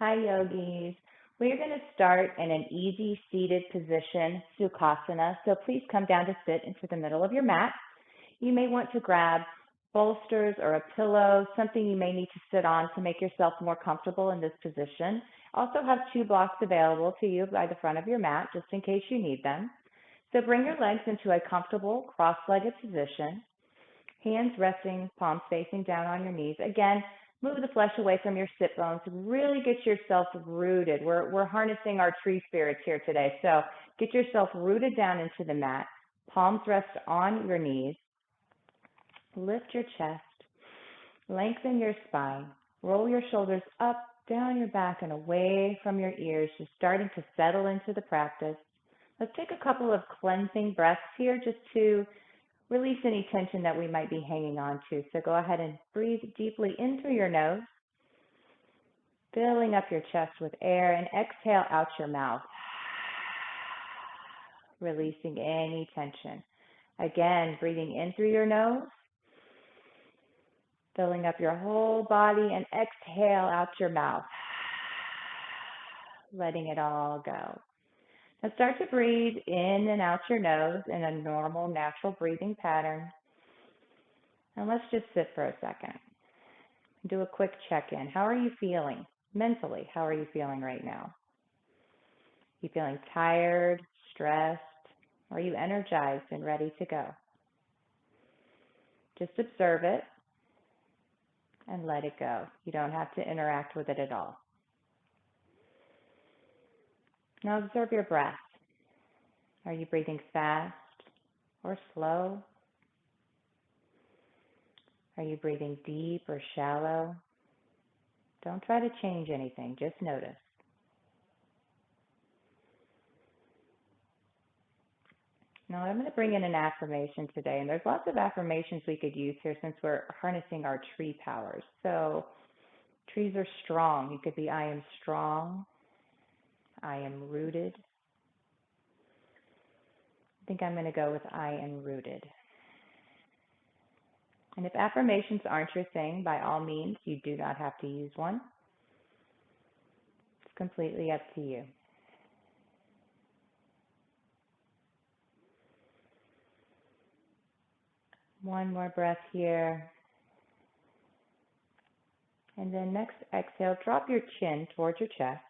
Hi, yogis. We're going to start in an easy seated position, Sukhasana. So please come down to sit into the middle of your mat. You may want to grab bolsters or a pillow, something you may need to sit on to make yourself more comfortable in this position. Also have two blocks available to you by the front of your mat, just in case you need them. So bring your legs into a comfortable cross-legged position. Hands resting, palms facing down on your knees. Again, move the flesh away from your sit bones. Really get yourself rooted. We're harnessing our tree spirits here today. So get yourself rooted down into the mat. Palms rest on your knees. Lift your chest. Lengthen your spine. Roll your shoulders up, down your back, and away from your ears, just starting to settle into the practice. Let's take a couple of cleansing breaths here just to release any tension that we might be hanging on to. So go ahead and breathe deeply in through your nose, filling up your chest with air, and exhale out your mouth, releasing any tension. Again, breathing in through your nose, filling up your whole body, and exhale out your mouth, letting it all go. Now start to breathe in and out your nose in a normal, natural breathing pattern. And let's just sit for a second. Do a quick check-in. How are you feeling mentally? How are you feeling right now? You feeling tired, stressed? Are you energized and ready to go? Just observe it and let it go. You don't have to interact with it at all. Now observe your breath. Are you breathing fast or slow? Are you breathing deep or shallow? Don't try to change anything, just notice. Now I'm going to bring in an affirmation today, and there's lots of affirmations we could use here since we're harnessing our tree powers. So trees are strong. It could be, I am strong. I am rooted. I think I'm going to go with I am rooted. And if affirmations aren't your thing, by all means, you do not have to use one. It's completely up to you. One more breath here. And then next exhale, drop your chin towards your chest.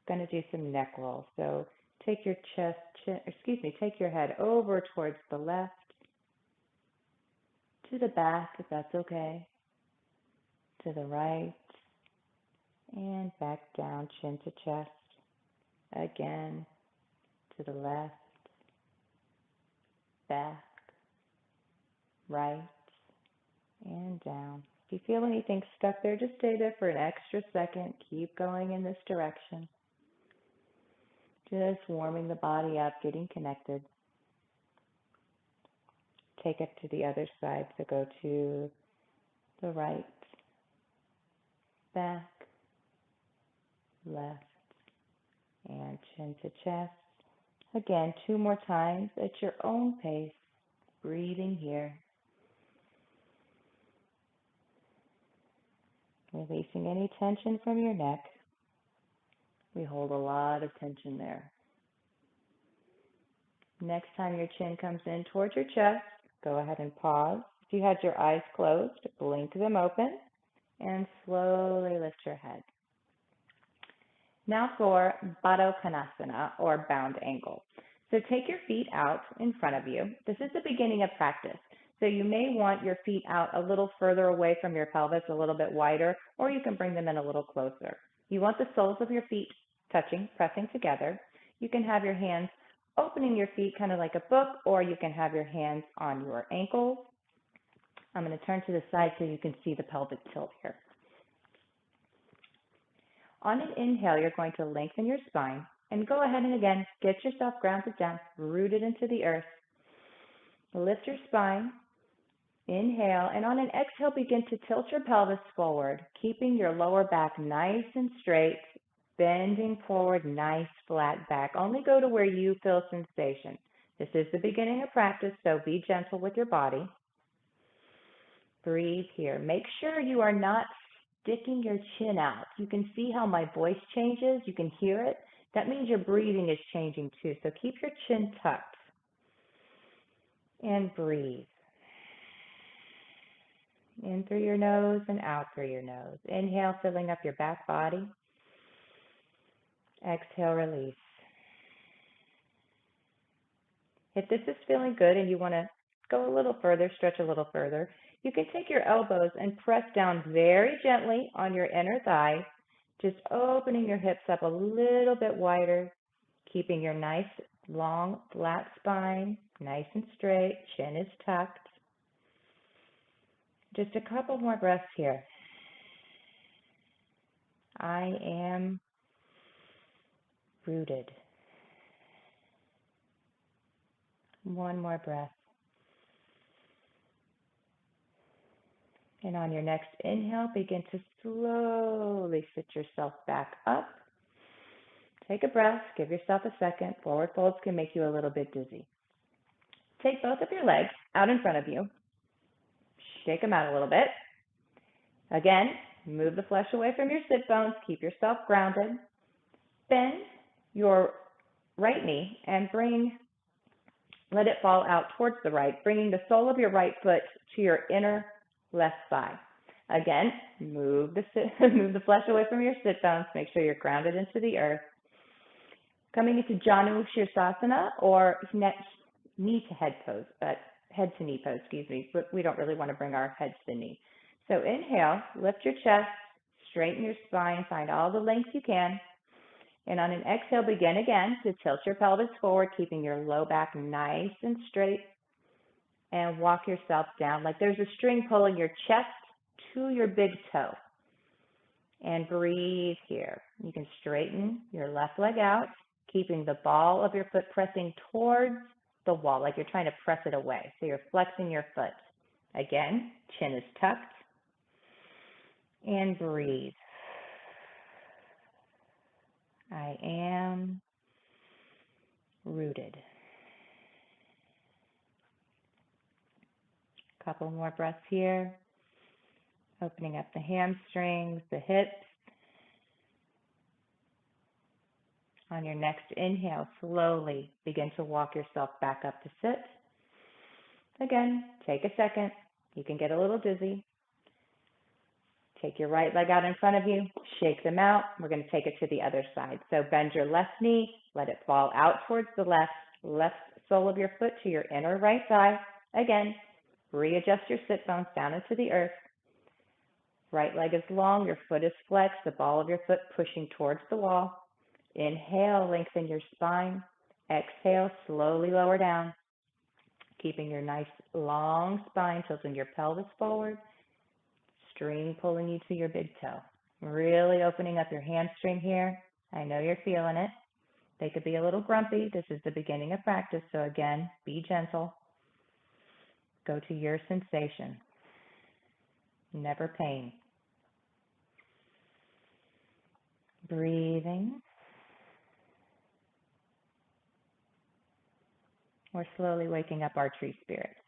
Going to do some neck rolls. So take your take your head over towards the left, to the back if that's okay, to the right, and back down, chin to chest. Again, to the left, back, right, and down. If you feel anything stuck there, just stay there for an extra second. Keep going in this direction. Just warming the body up, getting connected. Take it to the other side. So go to the right, back, left, and chin to chest. Again, 2 more times at your own pace, breathing here. Releasing any tension from your neck. We hold a lot of tension there. Next time your chin comes in towards your chest, go ahead and pause. If you had your eyes closed, blink them open and slowly lift your head. Now for Baddha Konasana, or bound angle. So take your feet out in front of you. This is the beginning of practice. So you may want your feet out a little further away from your pelvis, a little bit wider, or you can bring them in a little closer. You want the soles of your feet touching, pressing together. You can have your hands opening your feet kind of like a book, or you can have your hands on your ankles. I'm going to turn to the side so you can see the pelvic tilt here. On an inhale, you're going to lengthen your spine and go ahead and again, get yourself grounded down, rooted into the earth. Lift your spine, inhale, and on an exhale, begin to tilt your pelvis forward, keeping your lower back nice and straight, bending forward, nice flat back. Only go to where you feel sensation. This is the beginning of practice, so be gentle with your body. Breathe here. Make sure you are not sticking your chin out. You can see how my voice changes. You can hear it. That means your breathing is changing too. So keep your chin tucked and breathe. In through your nose and out through your nose. Inhale, filling up your back body. Exhale, release. If this is feeling good and you want to go a little further, stretch a little further, you can take your elbows and press down very gently on your inner thigh, just opening your hips up a little bit wider, keeping your nice, long, flat spine, nice and straight, chin is tucked. Just a couple more breaths here. I am rooted. One more breath. And on your next inhale, begin to slowly sit yourself back up. Take a breath. Give yourself a second. Forward folds can make you a little bit dizzy. Take both of your legs out in front of you. Shake them out a little bit. Again, move the flesh away from your sit bones. Keep yourself grounded. Bend your right knee and let it fall out towards the right, bringing the sole of your right foot to your inner left thigh. Again, move the flesh away from your sit bones. Make sure you're grounded into the earth. Coming into Vrkshasana, or knee to head pose, but head to knee pose, but we don't really want to bring our head to the knee. So inhale, lift your chest, straighten your spine, find all the length you can. And on an exhale, begin again to tilt your pelvis forward, keeping your low back nice and straight. And walk yourself down like there's a string pulling your chest to your big toe. And breathe here. You can straighten your left leg out, keeping the ball of your foot pressing towards the wall, like you're trying to press it away. So you're flexing your foot. Again, chin is tucked. And breathe. I am rooted. Couple more breaths here. Opening up the hamstrings, the hips. On your next inhale, slowly begin to walk yourself back up to sit. Again, take a second. You can get a little dizzy. Take your right leg out in front of you, shake them out. We're going to take it to the other side. So bend your left knee, let it fall out towards the left sole of your foot to your inner right thigh. Again, readjust your sit bones down into the earth. Right leg is long, your foot is flexed, the ball of your foot pushing towards the wall. Inhale, lengthen your spine. Exhale, slowly lower down. Keeping your nice long spine, tilting your pelvis forward. String pulling you to your big toe. Really opening up your hamstring here. I know you're feeling it. They could be a little grumpy. This is the beginning of practice, so again, be gentle. Go to your sensation. Never pain. Breathing. We're slowly waking up our tree spirits.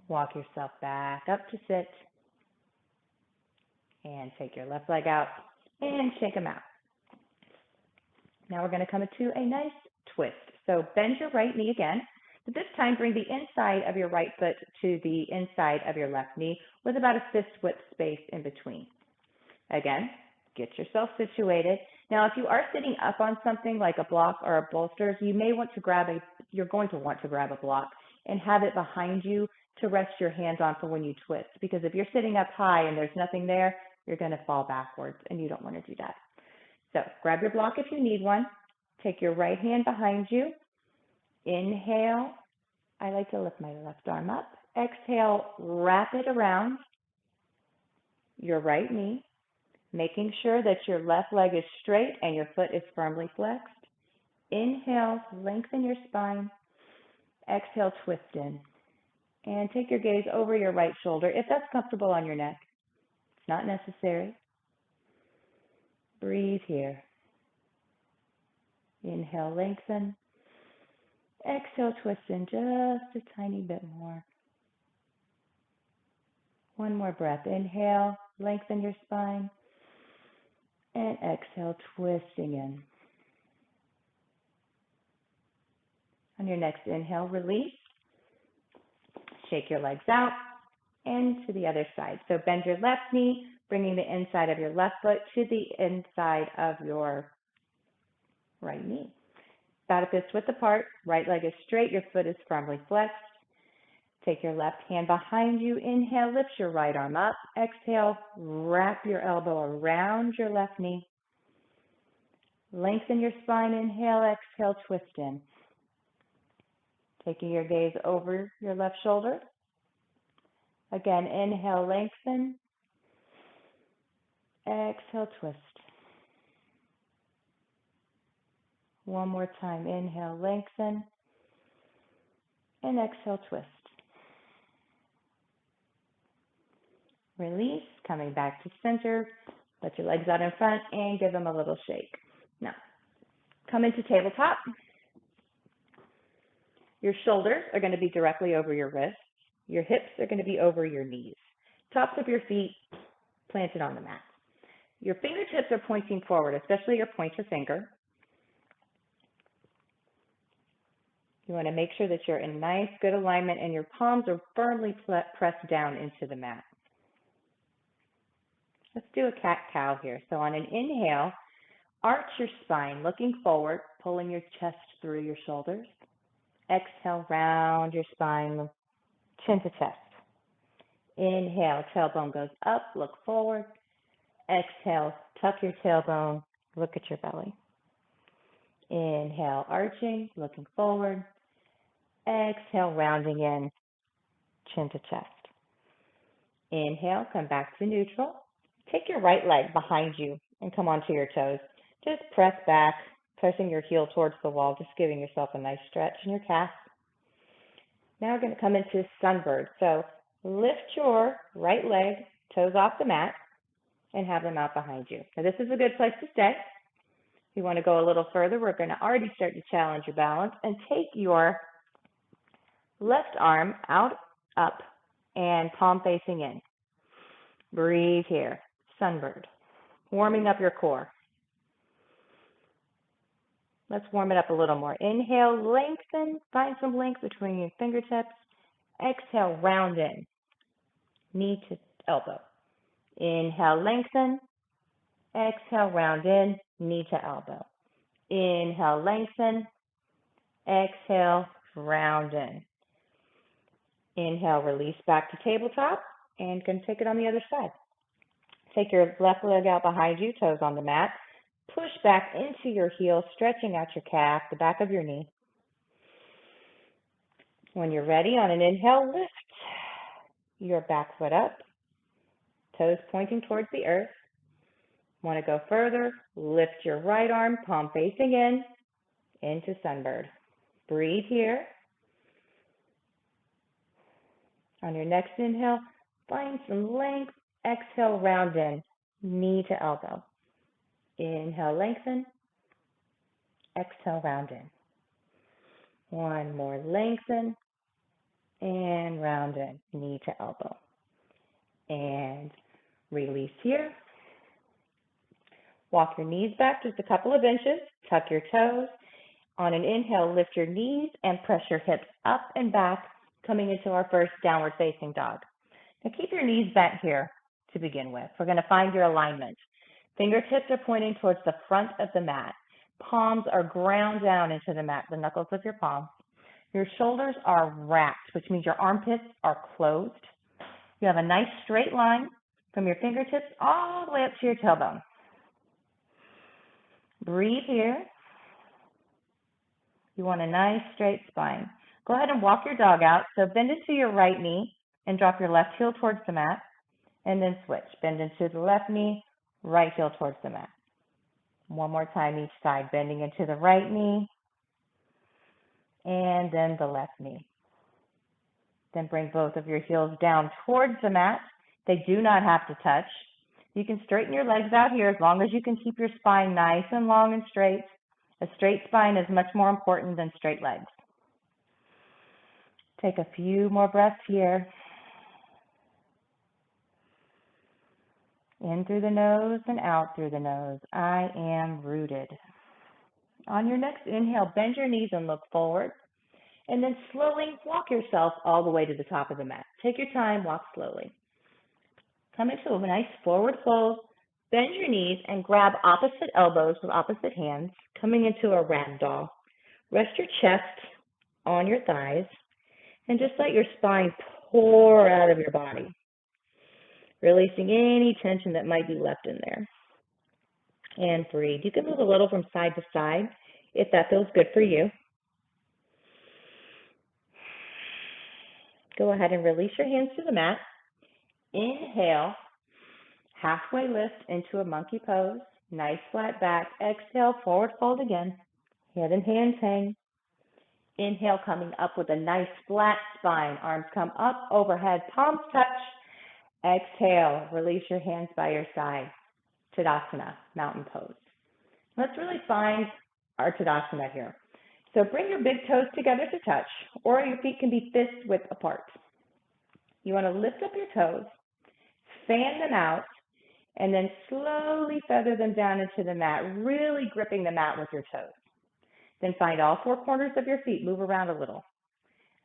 Walk yourself back up to sit. And take your left leg out and shake them out. Now we're going to come into a nice twist. So bend your right knee again. But this time, bring the inside of your right foot to the inside of your left knee with about a fist width space in between. Again, get yourself situated. Now, if you are sitting up on something like a block or a bolster, you're going to want to grab a block and have it behind you to rest your hands on for when you twist. Because if you're sitting up high and there's nothing there, you're going to fall backwards, and you don't want to do that. So grab your block if you need one. Take your right hand behind you. Inhale. I like to lift my left arm up. Exhale, wrap it around your right knee, making sure that your left leg is straight and your foot is firmly flexed. Inhale, lengthen your spine. Exhale, twist in. And take your gaze over your right shoulder if that's comfortable on your neck. It's not necessary. Breathe here. Inhale, lengthen. Exhale, twist in just a tiny bit more. One more breath. Inhale, lengthen your spine. And exhale, twisting in. On your next inhale, release. Shake your legs out and to the other side. So bend your left knee, bringing the inside of your left foot to the inside of your right knee. About a fist width apart, right leg is straight, your foot is firmly flexed. Take your left hand behind you. Inhale, lift your right arm up. Exhale, wrap your elbow around your left knee. Lengthen your spine. Inhale, exhale, twist in. Taking your gaze over your left shoulder. Again, inhale, lengthen. Exhale, twist. One more time. Inhale, lengthen. And exhale, twist. Release, coming back to center. Let your legs out in front and give them a little shake. Now, come into tabletop. Your shoulders are going to be directly over your wrists. Your hips are going to be over your knees. Tops of your feet planted on the mat. Your fingertips are pointing forward, especially your pointer finger. You want to make sure that you're in nice, good alignment and your palms are firmly pressed down into the mat. Let's do a cat-cow here. So on an inhale, arch your spine, looking forward, pulling your chest through your shoulders. Exhale, round your spine, chin to chest. Inhale, tailbone goes up, look forward. Exhale, tuck your tailbone, look at your belly. Inhale, arching, looking forward. Exhale, rounding in, chin to chest. Inhale, come back to neutral. Take your right leg behind you and come onto your toes. Just press back, pressing your heel towards the wall, just giving yourself a nice stretch in your calf. Now we're going to come into sunbird. So lift your right leg, toes off the mat, and have them out behind you. Now this is a good place to stay. If you want to go a little further, we're going to already start to challenge your balance and take your left arm out, up, and palm facing in. Breathe here. Sunbird. Warming up your core. Let's warm it up a little more. Inhale, lengthen. Find some length between your fingertips. Exhale, round in. Knee to elbow. Inhale, lengthen. Exhale, round in. Knee to elbow. Inhale, lengthen. Exhale, round in. Inhale, release back to tabletop. And going to take it on the other side. Take your left leg out behind you, toes on the mat. Push back into your heel, stretching out your calf, the back of your knee. When you're ready, on an inhale, lift your back foot up, toes pointing towards the earth. Want to go further, lift your right arm, palm facing in, into sunbird. Breathe here. On your next inhale, find some length. Exhale, round in, knee to elbow. Inhale, lengthen. Exhale, round in. One more, lengthen. And round in, knee to elbow. And release here. Walk your knees back just a couple of inches. Tuck your toes. On an inhale, lift your knees and press your hips up and back, coming into our first downward facing dog. Now keep your knees bent here to begin with. We're going to find your alignment. Fingertips are pointing towards the front of the mat. Palms are ground down into the mat, the knuckles of your palms. Your shoulders are wrapped, which means your armpits are closed. You have a nice straight line from your fingertips all the way up to your tailbone. Breathe here. You want a nice straight spine. Go ahead and walk your dog out. So bend into your right knee and drop your left heel towards the mat. And then switch. Bend into the left knee, right heel towards the mat. One more time each side. Bending into the right knee. And then the left knee. Then bring both of your heels down towards the mat. They do not have to touch. You can straighten your legs out here as long as you can keep your spine nice and long and straight. A straight spine is much more important than straight legs. Take a few more breaths here. In through the nose and out through the nose. I am rooted. On your next inhale, bend your knees and look forward. And then slowly walk yourself all the way to the top of the mat. Take your time, walk slowly. Come into a nice forward fold. Bend your knees and grab opposite elbows with opposite hands, coming into a ragdoll. Rest your chest on your thighs and just let your spine pour out of your body, releasing any tension that might be left in there. And breathe. You can move a little from side to side if that feels good for you. Go ahead and release your hands to the mat. Inhale, halfway lift into a monkey pose. Nice flat back. Exhale, forward fold again. Head and hands hang. Inhale, coming up with a nice flat spine. Arms come up, overhead, palms touch. Exhale, release your hands by your side. Tadasana, mountain pose. Let's really find our Tadasana here. So bring your big toes together to touch, or your feet can be fist width apart. You want to lift up your toes, fan them out, and then slowly feather them down into the mat, really gripping the mat with your toes. Then find all four corners of your feet, move around a little.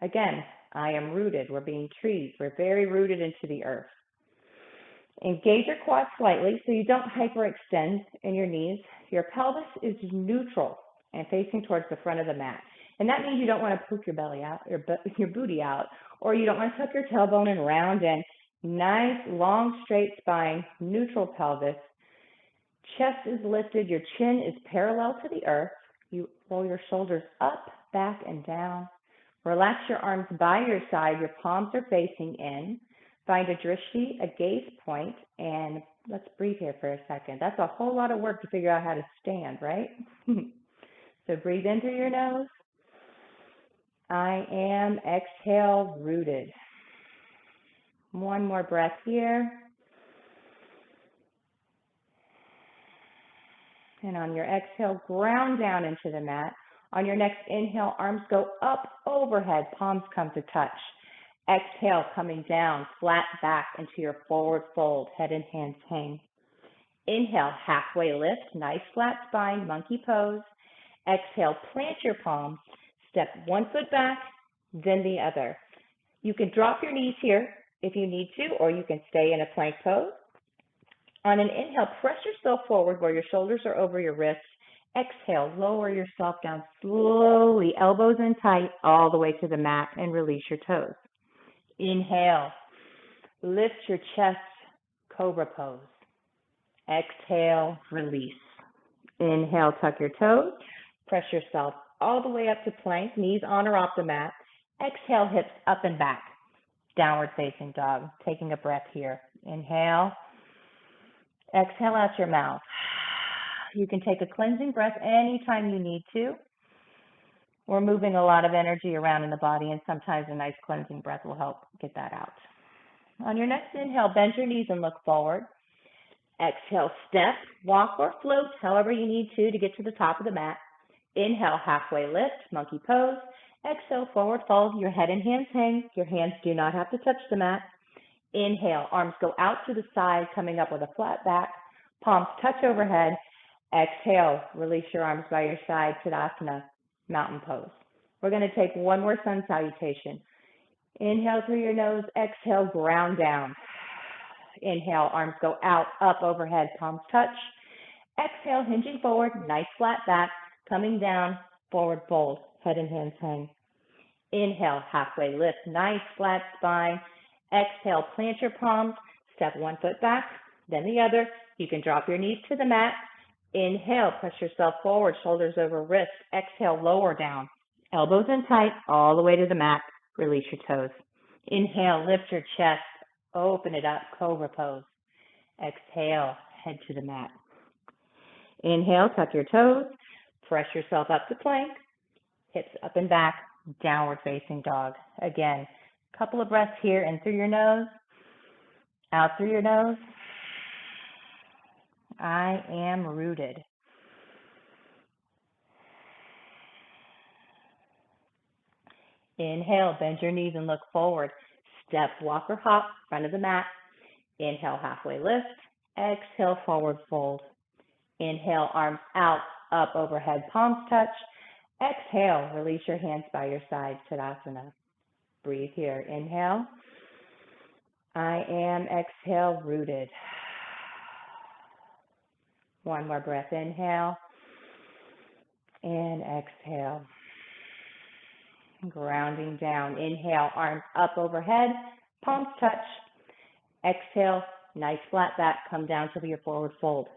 Again, I am rooted. We're being trees. We're very rooted into the earth. Engage your quads slightly so you don't hyperextend in your knees. Your pelvis is neutral and facing towards the front of the mat. And that means you don't want to poke your belly out, your booty out, or you don't want to tuck your tailbone and round in. Nice, long, straight spine, neutral pelvis. Chest is lifted. Your chin is parallel to the earth. You roll your shoulders up, back, and down. Relax your arms by your side. Your palms are facing in. Find a drishti, a gaze point, and let's breathe here for a second. That's a whole lot of work to figure out how to stand, right? So breathe in through your nose. I am, exhale, rooted. One more breath here. And on your exhale, ground down into the mat. On your next inhale, arms go up overhead, palms come to touch. Exhale, coming down, flat back into your forward fold, head and hands hang. Inhale, halfway lift, nice flat spine, monkey pose. Exhale, plant your palms, step one foot back, then the other. You can drop your knees here if you need to, or you can stay in a plank pose. On an inhale, press yourself forward where your shoulders are over your wrists. Exhale, lower yourself down slowly, elbows in tight, all the way to the mat, and release your toes. Inhale, lift your chest, cobra pose. Exhale, release. Inhale, tuck your toes, press yourself all the way up to plank, knees on or off the mat. Exhale, hips up and back, downward facing dog. Taking a breath here. Inhale, exhale out your mouth. You can take a cleansing breath anytime you need to. We're moving a lot of energy around in the body, and sometimes a nice cleansing breath will help get that out. On your next inhale, bend your knees and look forward. Exhale, step, walk, or float, however you need to get to the top of the mat. Inhale, halfway lift, monkey pose. Exhale, forward fold. Your head and hands hang. Your hands do not have to touch the mat. Inhale, arms go out to the side, coming up with a flat back. Palms touch overhead. Exhale, release your arms by your side, Tadasana, mountain pose. We're going to take one more sun salutation. Inhale through your nose, exhale, ground down. Inhale, arms go out, up overhead, palms touch. Exhale, hinging forward, nice flat back, coming down, forward fold, head and hands hang. Inhale, halfway lift, nice flat spine. Exhale, plant your palms, step one foot back, then the other. You can drop your knees to the mat. Inhale, press yourself forward, shoulders over wrists. Exhale, lower down, elbows in tight, all the way to the mat. Release your toes. Inhale, lift your chest, open it up, cobra pose. Exhale, head to the mat. Inhale, tuck your toes, press yourself up to plank, hips up and back, downward facing dog. Again, a couple of breaths here, in through your nose, out through your nose. I am rooted. Inhale, bend your knees and look forward. Step, walk, or hop, front of the mat. Inhale, halfway lift. Exhale, forward fold. Inhale, arms out, up, overhead, palms touch. Exhale, release your hands by your side, Tadasana. Breathe here. Inhale. I am. Exhale, rooted. One more breath. Inhale. And exhale. Grounding down. Inhale, arms up overhead, palms touch. Exhale, nice flat back, come down to your forward fold.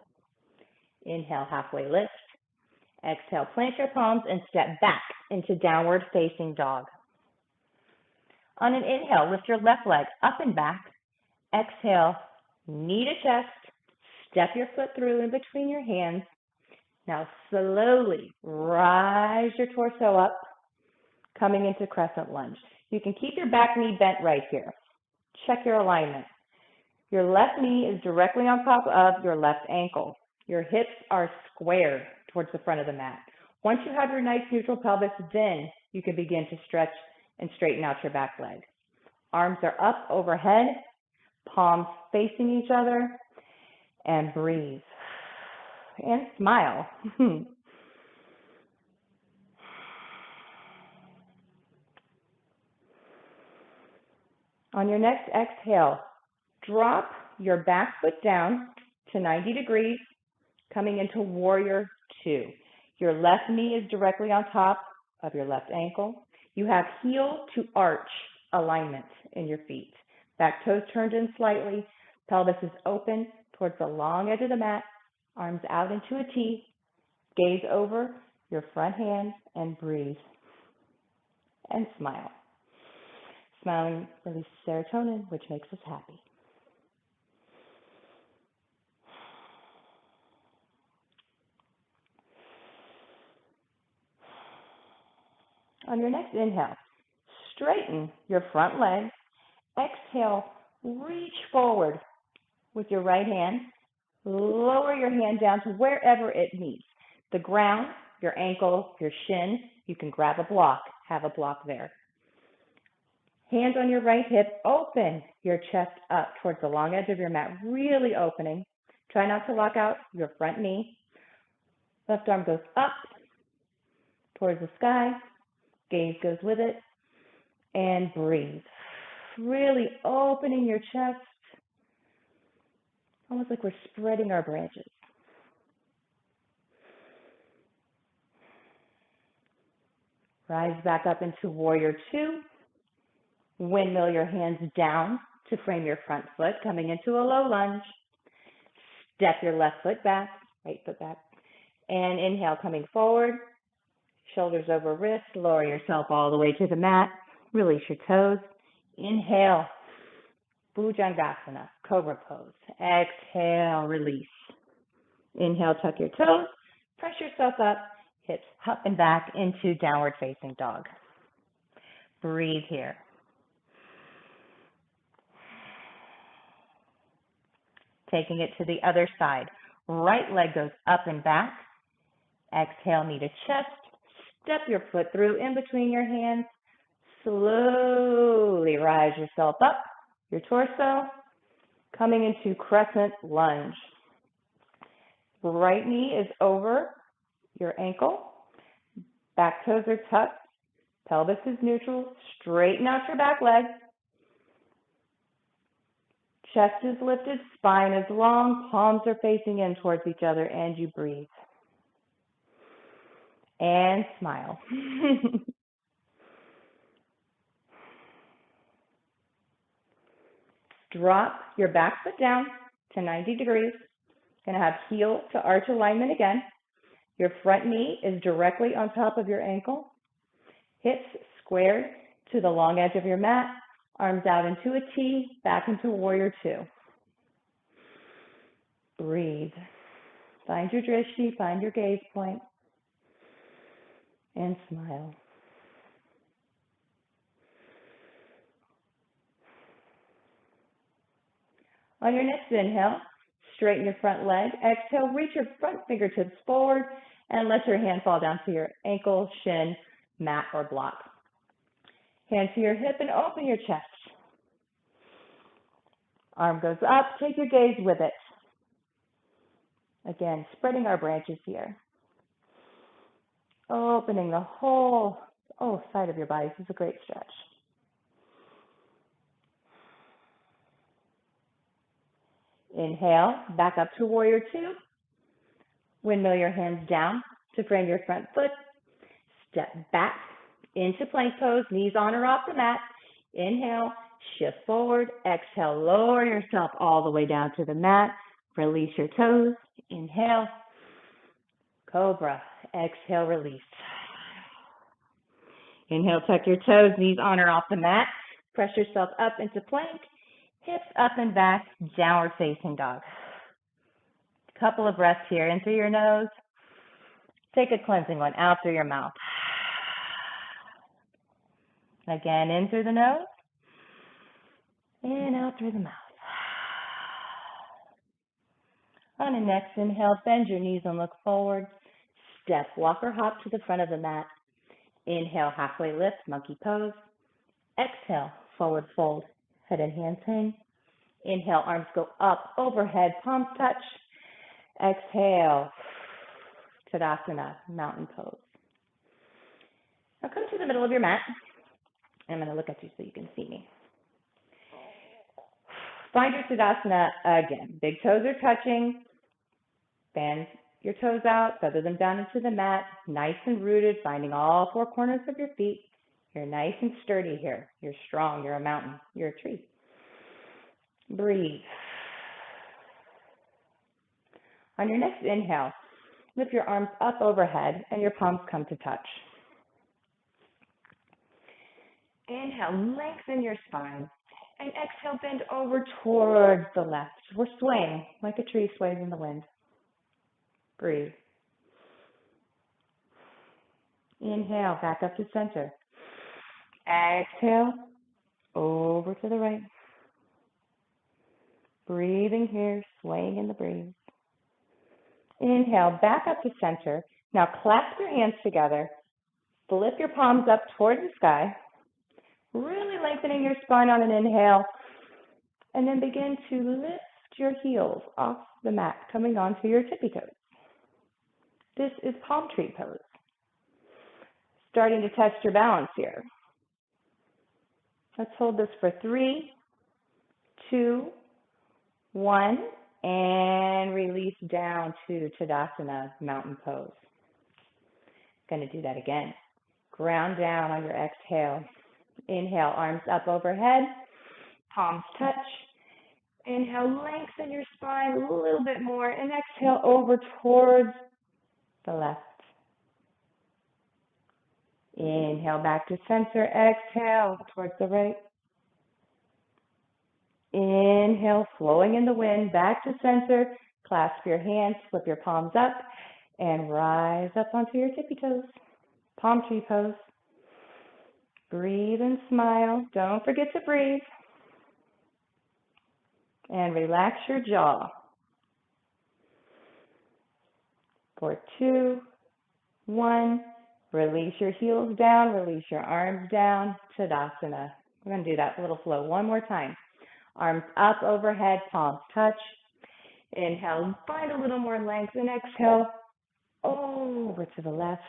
Inhale, halfway lift. Exhale, plant your palms and step back into downward facing dog. On an inhale, lift your left leg up and back. Exhale, knee to chest. Step your foot through in between your hands. Now slowly rise your torso up, coming into crescent lunge. You can keep your back knee bent right here. Check your alignment. Your left knee is directly on top of your left ankle. Your hips are squared towards the front of the mat. Once you have your nice neutral pelvis, then you can begin to stretch and straighten out your back leg. Arms are up overhead, palms facing each other, and breathe. And smile. On your next exhale, drop your back foot down to 90 degrees, coming into warrior two. Your left knee is directly on top of your left ankle. You have heel to arch alignment in your feet. Back toes turned in slightly. Pelvis is open towards the long edge of the mat. Arms out into a T. Gaze over your front hands and breathe. And smile. Smiling releases serotonin, which makes us happy. On your next inhale, straighten your front leg. Exhale, reach forward with your right hand. Lower your hand down to wherever it meets. The ground, your ankle, your shin. You can grab a block, have a block there. Hands on your right hip, open your chest up towards the long edge of your mat, really opening. Try not to lock out your front knee. Left arm goes up towards the sky. Gaze goes with it. And breathe. Really opening your chest. Almost like we're spreading our branches. Rise back up into warrior two. Windmill your hands down to frame your front foot, coming into a low lunge. Step your left foot back, right foot back. And inhale, coming forward. Shoulders over wrists. Lower yourself all the way to the mat. Release your toes. Inhale. Bhujangasana, cobra pose. Exhale, release. Inhale, tuck your toes. Press yourself up. Hips up and back into downward facing dog. Breathe here. Taking it to the other side. Right leg goes up and back. Exhale, knee to chest. Step your foot through in between your hands. Slowly rise yourself up, your torso, coming into crescent lunge. Right knee is over your ankle. Back toes are tucked. Pelvis is neutral. Straighten out your back leg. Chest is lifted, spine is long, palms are facing in towards each other, and you breathe. And smile. Drop your back foot down to 90 degrees. Going to have heel to arch alignment again. Your front knee is directly on top of your ankle. Hips squared to the long edge of your mat. Arms out into a T, back into warrior two. Breathe. Find your drishti, find your gaze point, and smile. On your next inhale, straighten your front leg. Exhale, reach your front fingertips forward and let your hand fall down to your ankle, shin, mat, or block. Hand to your hip and open your chest. Arm goes up, take your gaze with it. Again, spreading our branches here. Opening the whole side of your body. This is a great stretch. Inhale, back up to warrior two. Windmill your hands down to frame your front foot. Step back into plank pose, knees on or off the mat. Inhale, shift forward. Exhale, lower yourself all the way down to the mat. Release your toes. Inhale, cobra. Exhale, release. Inhale, tuck your toes, knees on or off the mat. Press yourself up into plank. Hips up and back, downward facing dog. Couple of breaths here, in through your nose. Take a cleansing one out through your mouth. Again, in through the nose and out through the mouth. On the next inhale, bend your knees and look forward. Step, walk or hop to the front of the mat. Inhale, halfway lift, monkey pose. Exhale, forward fold, head and hands hang. Inhale, arms go up, overhead, palms touch. Exhale, Tadasana, mountain pose. Now come to the middle of your mat. I'm going to look at you so you can see me. Find your Tadasana again. Big toes are touching. Bend your toes out, feather them down into the mat. Nice and rooted, finding all four corners of your feet. You're nice and sturdy here. You're strong. You're a mountain. You're a tree. Breathe. On your next inhale, lift your arms up overhead and your palms come to touch. Inhale, lengthen your spine. And exhale, bend over towards the left. We're swaying like a tree sways in the wind. Breathe. Inhale, back up to center. Exhale, over to the right. Breathing here, swaying in the breeze. Inhale, back up to center. Now clasp your hands together. Flip your palms up towards the sky. Really lengthening your spine on an inhale. And then begin to lift your heels off the mat, coming onto your tippy toes. This is palm tree pose. Starting to test your balance here. Let's hold this for 3, 2, 1, and release down to Tadasana, mountain pose. Going to do that again. Ground down on your exhale. Inhale, arms up overhead, palms touch. Inhale, lengthen your spine a little bit more, and exhale over towards the left. Inhale, back to center. Exhale, towards the right. Inhale, flowing in the wind, back to center. Clasp your hands, flip your palms up, and rise up onto your tippy toes. Palm tree pose. Breathe and smile. Don't forget to breathe. And relax your jaw. For 2, 1. Release your heels down. Release your arms down. Tadasana. We're going to do that little flow one more time. Arms up overhead, palms touch. Inhale, find a little more length, and exhale over to the left.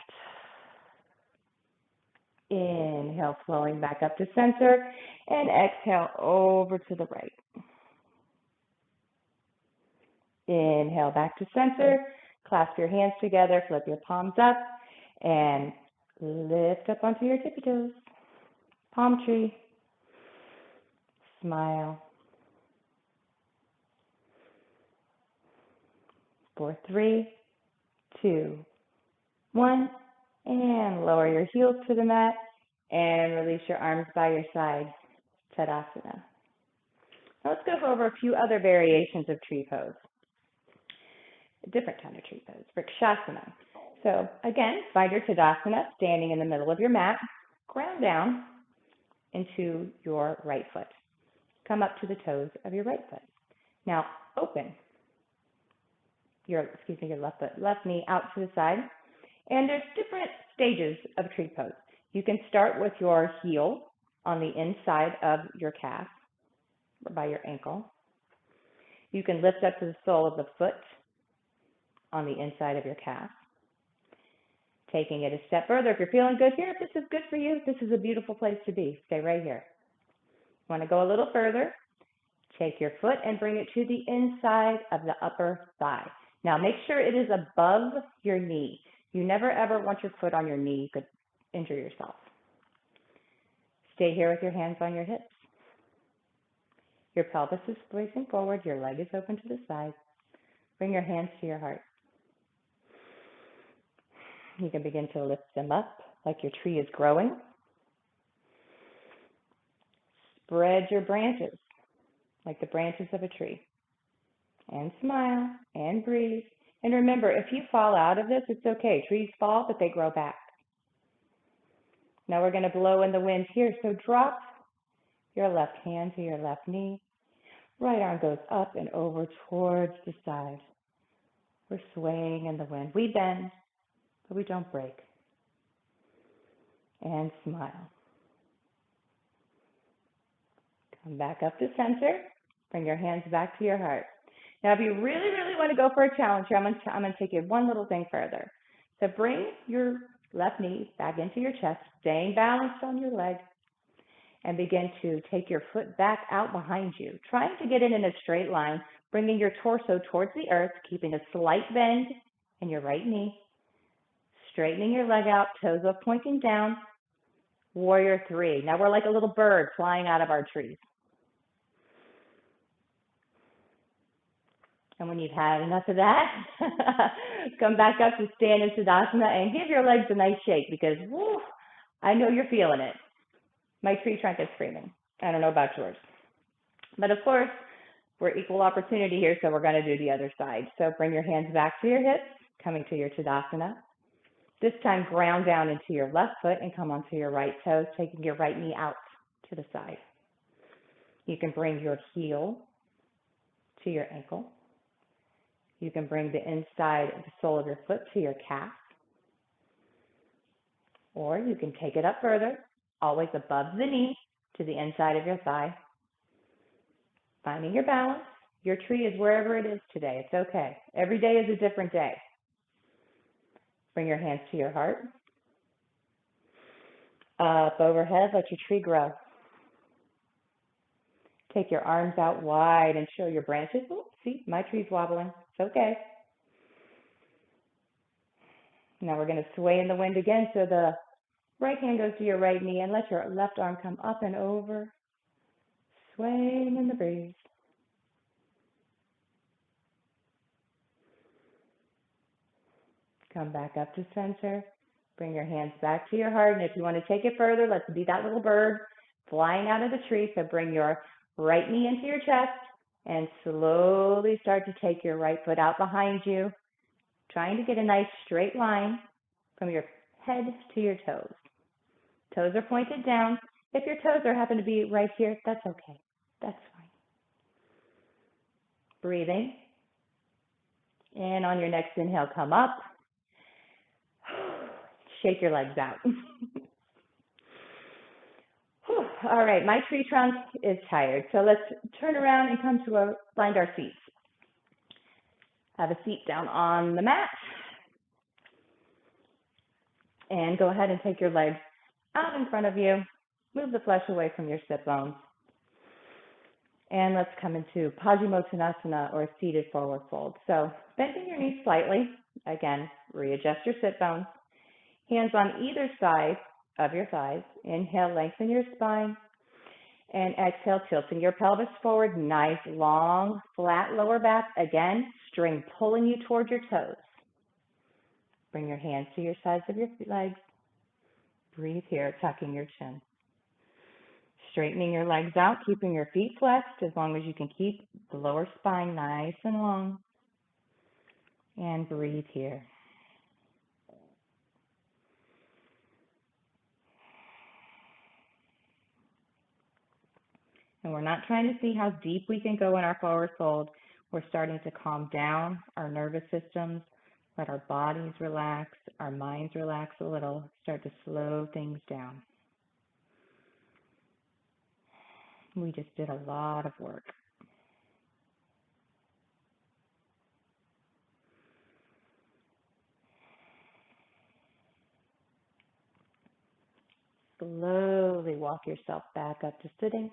Inhale, flowing back up to center, and exhale over to the right. Inhale, back to center. Clasp your hands together, flip your palms up, and lift up onto your tippy toes. Palm tree. Smile. For 3, 2, 1, and lower your heels to the mat and release your arms by your side. Tadasana. Now let's go over a few other variations of tree pose. A different kind of tree pose, Vrkshasana. So again, find your Tadasana, standing in the middle of your mat. Ground down into your right foot. Come up to the toes of your right foot. Now open your left foot, left knee out to the side. And there's different stages of tree pose. You can start with your heel on the inside of your calf or by your ankle. You can lift up to the sole of the foot on the inside of your calf. Taking it a step further, if you're feeling good here, if this is good for you, this is a beautiful place to be. Stay right here. Want to go a little further? Take your foot and bring it to the inside of the upper thigh. Now make sure it is above your knee. You never ever want your foot on your knee. You could injure yourself. Stay here with your hands on your hips. Your pelvis is facing forward. Your leg is open to the side. Bring your hands to your heart. You can begin to lift them up like your tree is growing. Spread your branches like the branches of a tree. And smile and breathe. And remember, if you fall out of this, it's okay. Trees fall, but they grow back. Now we're going to blow in the wind here. So drop your left hand to your left knee. Right arm goes up and over towards the side. We're swaying in the wind. We bend, but we don't break. And smile. Come back up to center. Bring your hands back to your heart. Now, if you really, really want to go for a challenge here, I'm going to take you one little thing further. So bring your left knee back into your chest, staying balanced on your leg, and begin to take your foot back out behind you, trying to get it in a straight line, bringing your torso towards the earth, keeping a slight bend in your right knee, straightening your leg out, toes are pointing down, warrior three. Now we're like a little bird flying out of our trees. And when you've had enough of that, come back up to standing Tadasana and give your legs a nice shake because, woo, I know you're feeling it. My tree trunk is screaming. I don't know about yours. But of course, we're equal opportunity here, so we're going to do the other side. So bring your hands back to your hips, coming to your Tadasana. This time, ground down into your left foot and come onto your right toes, taking your right knee out to the side. You can bring your heel to your ankle. You can bring the inside of the sole of your foot to your calf. Or you can take it up further, always above the knee to the inside of your thigh. Finding your balance. Your tree is wherever it is today. It's okay. Every day is a different day. Bring your hands to your heart. Up overhead, let your tree grow. Take your arms out wide and show your branches. Oh, see, my tree's wobbling. It's okay. Now we're going to sway in the wind again. So the right hand goes to your right knee and let your left arm come up and over. Swaying in the breeze. Come back up to center. Bring your hands back to your heart. And if you want to take it further, let's be that little bird flying out of the tree. So bring your right knee into your chest and slowly start to take your right foot out behind you, trying to get a nice straight line from your head to your toes. Toes are pointed down. If your toes happen to be right here, that's okay. That's fine. Breathing. And on your next inhale, come up. Shake your legs out. All right, my tree trunk is tired. So let's turn around and come to find our seats. Have a seat down on the mat. And go ahead and take your legs out in front of you. Move the flesh away from your sit bones. And let's come into Paschimottanasana, or seated forward fold. So bending your knees slightly. Again, readjust your sit bones. Hands on either side of your thighs. Inhale, lengthen your spine. And exhale, tilting your pelvis forward. Nice, long, flat lower back. Again, string pulling you toward your toes. Bring your hands to your sides of your legs. Breathe here, tucking your chin. Straightening your legs out, keeping your feet flexed as long as you can keep the lower spine nice and long. And breathe here. And we're not trying to see how deep we can go in our forward fold. We're starting to calm down our nervous systems, let our bodies relax, our minds relax a little, start to slow things down. We just did a lot of work. slowly walk yourself back up to sitting.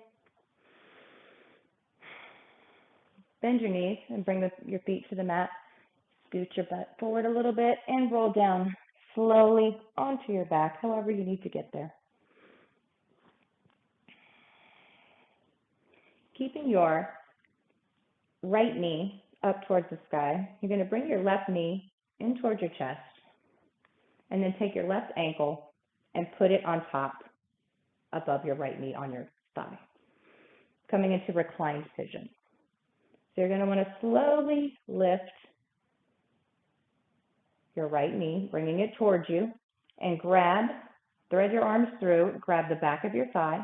Bend your knees and bring your feet to the mat. Scoot your butt forward a little bit and roll down slowly onto your back, however you need to get there. Keeping your right knee up towards the sky, you're going to bring your left knee in towards your chest, and then take your left ankle and put it on top above your right knee on your thigh, coming into reclined pigeon. So you're going to want to slowly lift your right knee, bringing it towards you, and thread your arms through, grab the back of your thigh,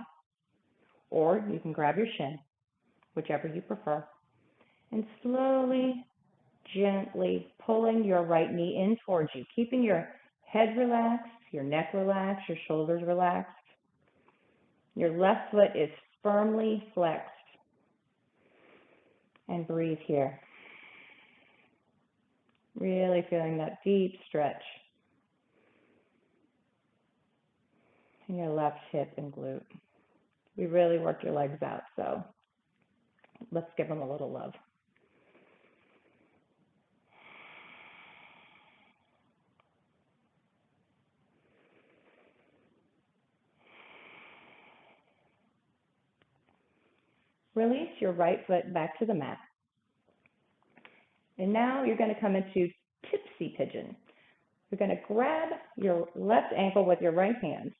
or you can grab your shin, whichever you prefer, and slowly, gently pulling your right knee in towards you, keeping your head relaxed, your neck relaxed, your shoulders relaxed. Your left foot is firmly flexed. And breathe here. Really feeling that deep stretch in your left hip and glute. We really worked your legs out, so let's give them a little love. Release your right foot back to the mat. And now you're going to come into tipsy pigeon. You're going to grab your left ankle with your right hand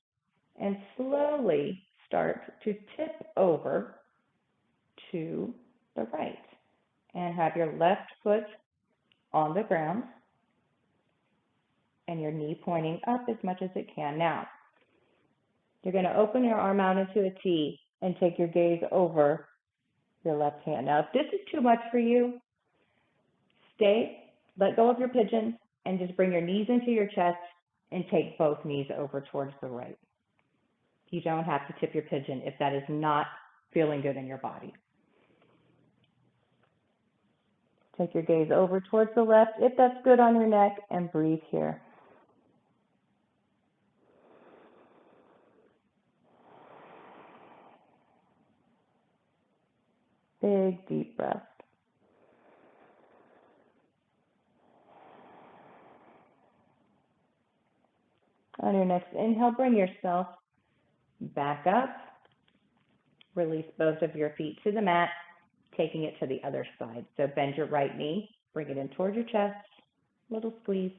and slowly start to tip over to the right. And have your left foot on the ground and your knee pointing up as much as it can. Now, you're going to open your arm out into a T and take your gaze over your left hand. Now, if this is too much for you, let go of your pigeon, and just bring your knees into your chest and take both knees over towards the right. You don't have to tip your pigeon if that is not feeling good in your body. Take your gaze over towards the left if that's good on your neck, and breathe here. Big, deep breath. On your next inhale, bring yourself back up. Release both of your feet to the mat, taking it to the other side. So bend your right knee, bring it in towards your chest, little squeeze.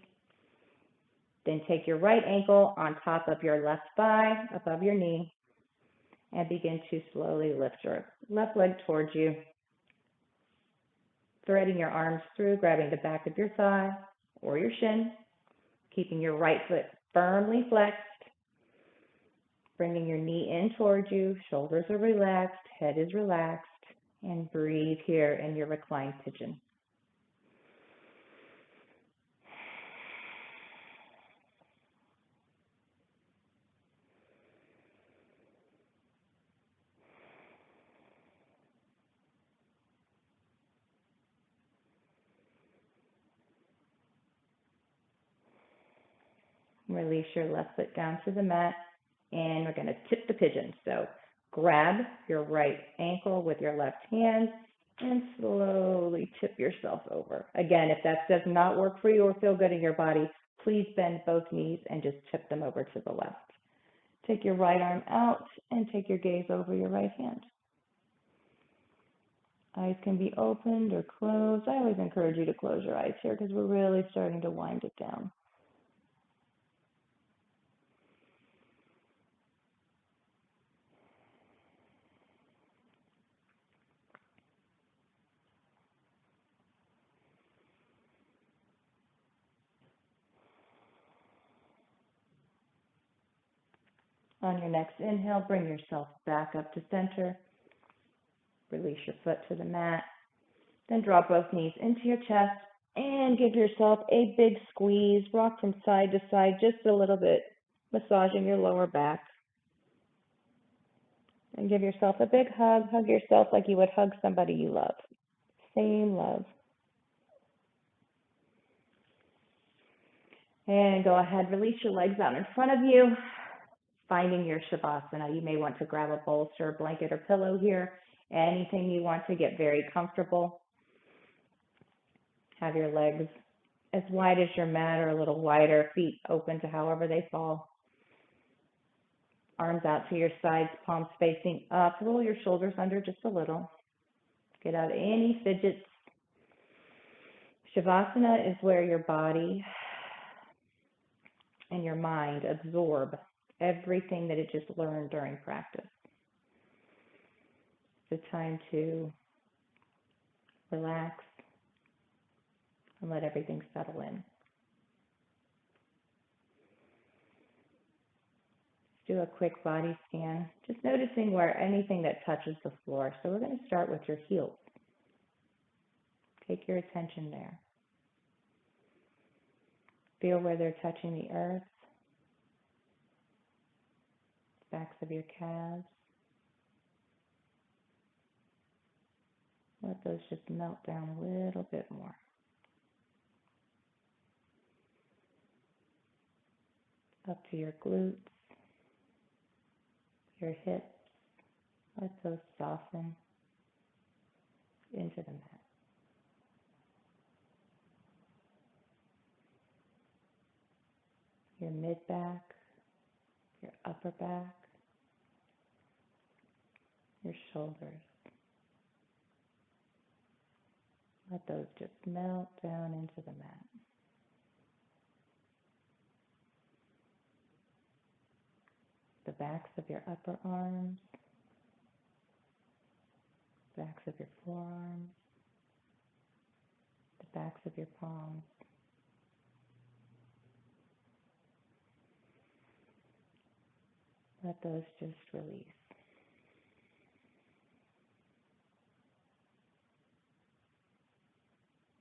Then take your right ankle on top of your left thigh, above your knee, and begin to slowly lift your left leg towards you, threading your arms through, grabbing the back of your thigh or your shin, keeping your right foot firmly flexed, bringing your knee in towards you, shoulders are relaxed, head is relaxed, and breathe here in your reclined pigeon. Release your left foot down to the mat, and we're going to tip the pigeon. So grab your right ankle with your left hand and slowly tip yourself over. Again, if that does not work for you or feel good in your body, please bend both knees and just tip them over to the left. Take your right arm out and take your gaze over your right hand. Eyes can be opened or closed. I always encourage you to close your eyes here because we're really starting to wind it down. On your next inhale, bring yourself back up to center. Release your foot to the mat. Then draw both knees into your chest and give yourself a big squeeze. Rock from side to side just a little bit, massaging your lower back. And give yourself a big hug. Hug yourself like you would hug somebody you love. Same love. And go ahead, release your legs out in front of you. finding your Shavasana. You may want to grab a bolster, blanket, or pillow here. Anything you want to get very comfortable. Have your legs as wide as your mat or a little wider, feet open to however they fall. Arms out to your sides, palms facing up. Roll your shoulders under just a little. Get out any fidgets. Shavasana is where your body and your mind absorb everything that it just learned during practice. It's a time to relax and let everything settle in. Do a quick body scan, just noticing where anything that touches the floor. So we're going to start with your heels. Take your attention there. Feel where they're touching the earth, backs of your calves. Let those just melt down a little bit more. Up to your glutes, your hips. Let those soften into the mat. Your mid-back, your upper back, your shoulders. Let those just melt down into the mat. The backs of your upper arms, backs of your forearms, the backs of your palms. Let those just release.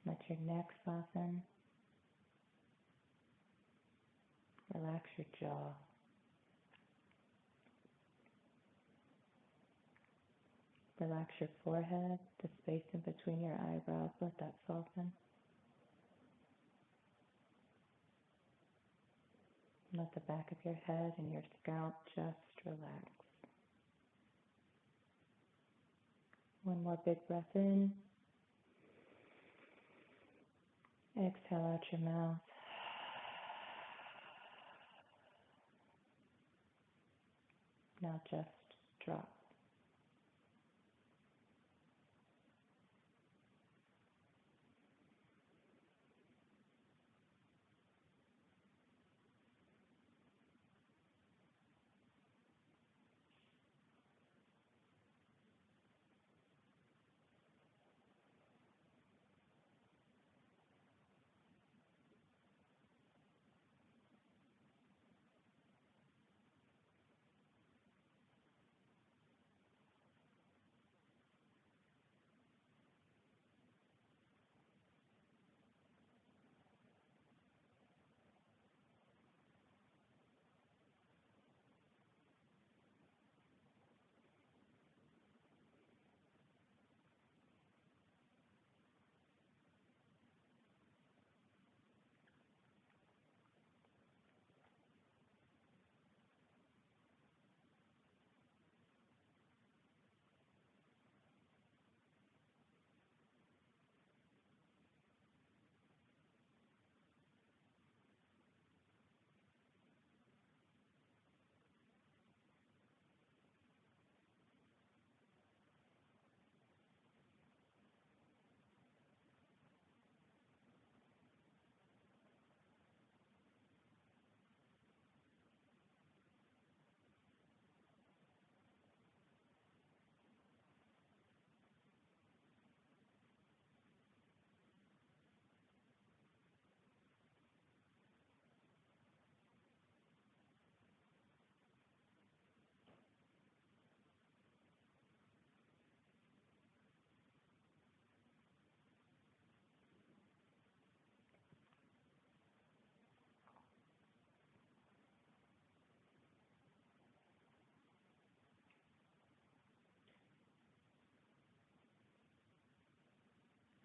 Let your neck soften. Relax your jaw. Relax your forehead, the space in between your eyebrows. Let that soften. Let the back of your head and your scalp just relax. One more big breath in. Exhale out your mouth. Now just drop.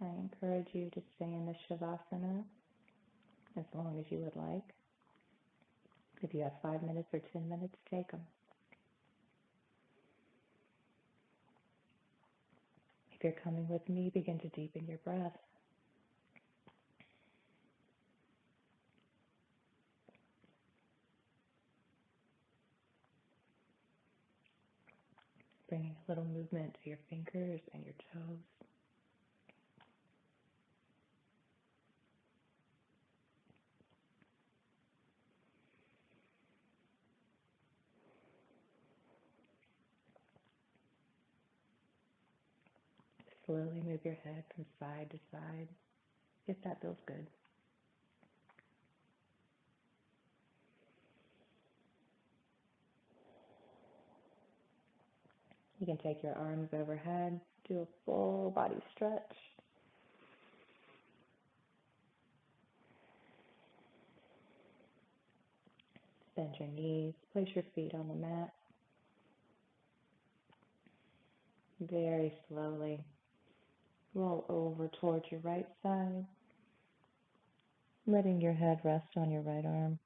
I encourage you to stay in the Shavasana as long as you would like. If you have 5 minutes or 10 minutes, take them. If you're coming with me, begin to deepen your breath. Bringing a little movement to your fingers and your toes. Slowly move your head from side to side, if that feels good. You can take your arms overhead, do a full body stretch. Bend your knees, place your feet on the mat. Very slowly roll over towards your right side, letting your head rest on your right arm.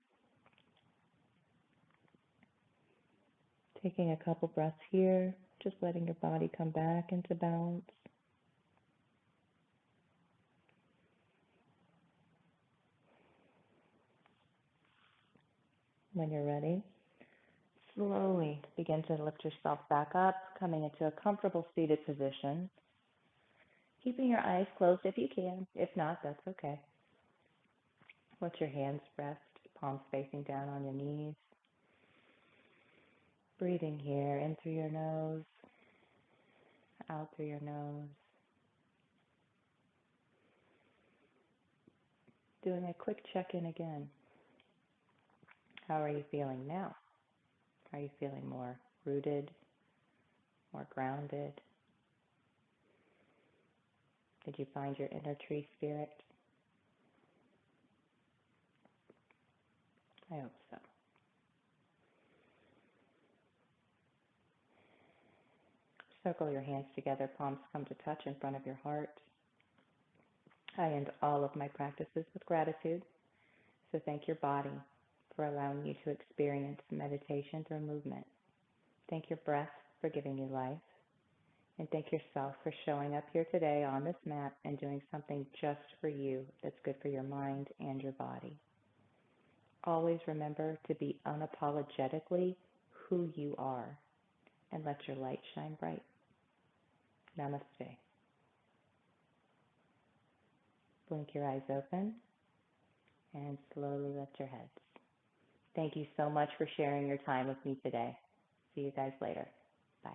Taking a couple breaths here, just letting your body come back into balance. When you're ready, slowly begin to lift yourself back up, coming into a comfortable seated position. Keeping your eyes closed if you can. If not, that's okay. Let your hands rest, palms facing down on your knees. Breathing here, in through your nose, out through your nose. Doing a quick check-in again. How are you feeling now? Are you feeling more rooted, more grounded? Did you find your inner tree spirit? I hope so. Circle your hands together, palms come to touch in front of your heart. I end all of my practices with gratitude, so thank your body for allowing you to experience meditation through movement. Thank your breath for giving you life, and thank yourself for showing up here today on this mat and doing something just for you that's good for your mind and your body. Always remember to be unapologetically who you are, and let your light shine bright. Namaste. Blink your eyes open and slowly lift your heads. Thank you so much for sharing your time with me today. See you guys later. Bye.